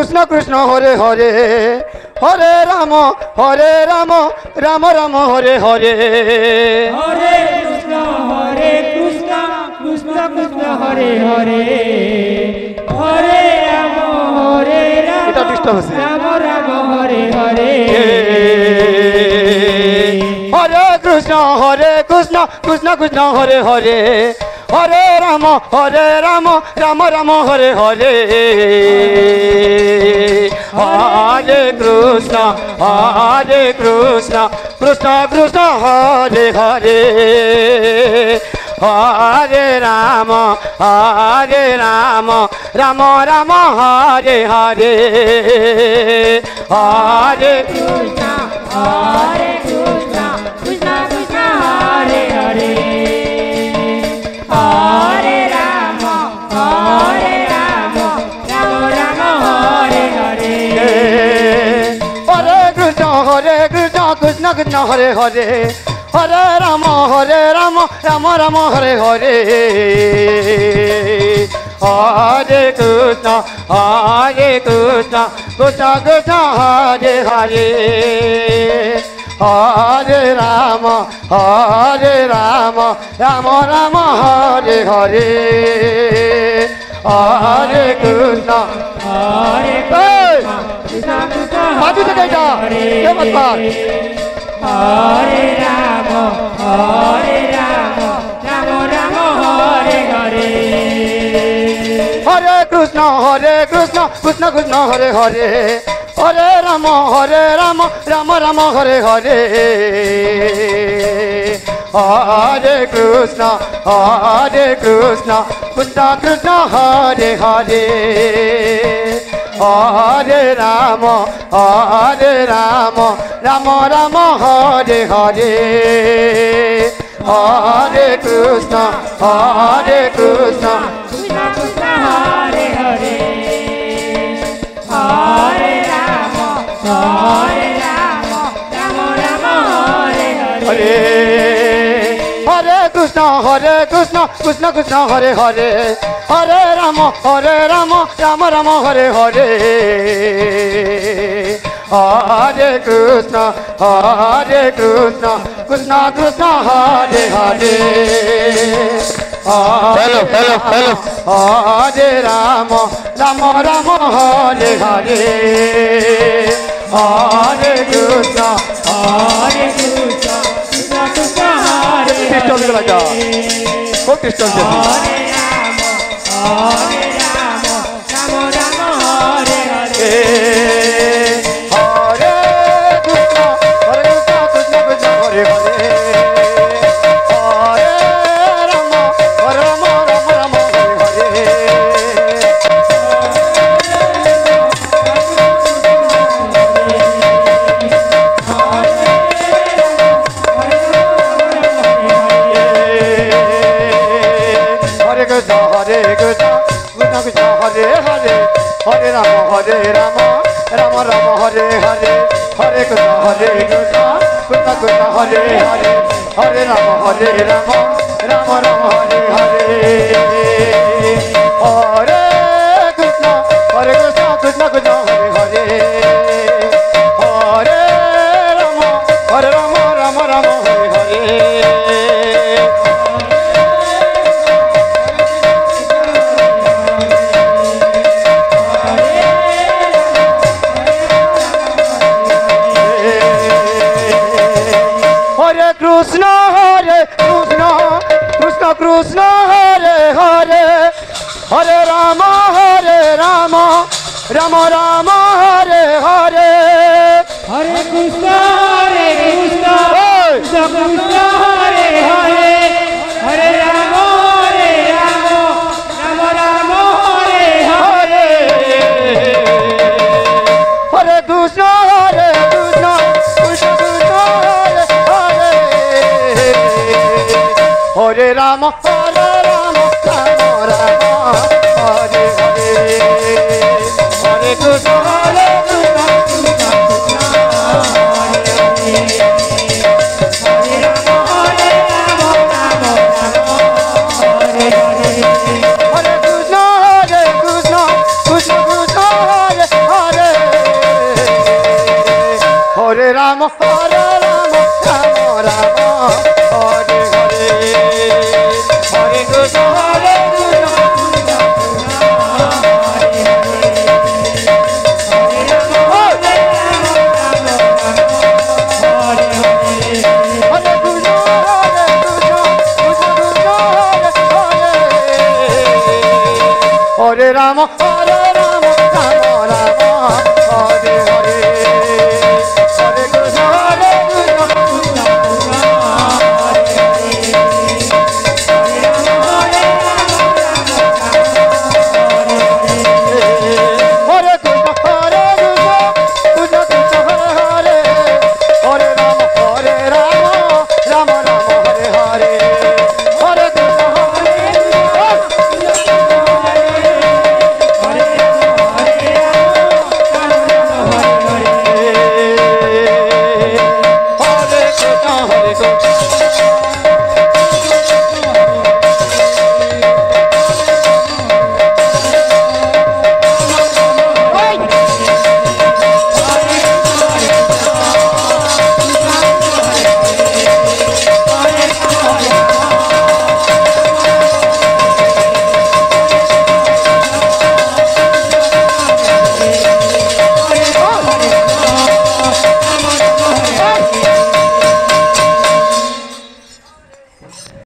कृष्ण कृष्ण हरे हरे हरे राम राम राम हरे हरे हरे कृष्ण कृष्ण कृष्ण हरे हरे हरे राम এটা ডিস্টার্ব আছে राम राम हरे हरे हरे कृष्ण कृष्ण कृष्ण हरे हरे हरे राम राम राम हरे हरे हरे कृष्ण कृष्ण कृष्ण हरे हरे हरे राम राम राम हरे हरे हरे कृष्ण कृष्ण कृष्ण हरे हरे हरे राम राम राम हरे हरे हरे कृष्ण कृष्ण कृष्ण हरे हरे हरे राम राम राम हरे हरे हरे कृष्ण कृष्ण कृष्ण हरे हरे हरे राम राम राम हरे हरे हरे कृष्ण बाजू से कैसा ये मत बात हरे राम राम हरे हरे हरे कृष्ण कृष्ण कृष्ण हरे हरे हरे राम राम हरे हरे हरे कृष्ण कृष्ण कृष्ण हरे हरे हरे राम राम हरे हरे हरे कृष्ण कृष्ण हरे हरे हरे राम राम हरे हरे हरे कृष्ण कृष्ण कृष्ण हरे हरे हरे राम राम राम हरे हरे हरे कृष्ण कृष्ण कृष्ण हरे हरे हेलो हरे राम राम हरे हरे हरे कृष्ण कृष्ण हरे डिस्टर्ब लगा खूब डिस्टर्ब हरे राम राम हरे हरे हरे कृष्ण कृष्ण कृष्ण हरे हरे हरे राम राम हरे हरे हरे कृष्ण कृष्ण हरे हरे हरे राम राम हरे हरे हरे कृष्ण कृष्ण कृष्ण हरे हरे हरे राम राम राम हरे हरे हरे कृष्ण कृष्ण कृष्ण हरे हरे हरे राम राम हरे हरे कृष्ण कृष्ण हरे हरे हरे राम राम राम हरे हरे हरे कृष्ण कृष्ण कृष्ण हरे हरे हरे राम राम राम हरे हरे हरे कृष्ण कृष्ण कृष्ण हरे हरे हरे राम राम हरे हरे हरे कृष्ण हरे कृष्ण कृष्ण कृष्ण हरे রাম রাম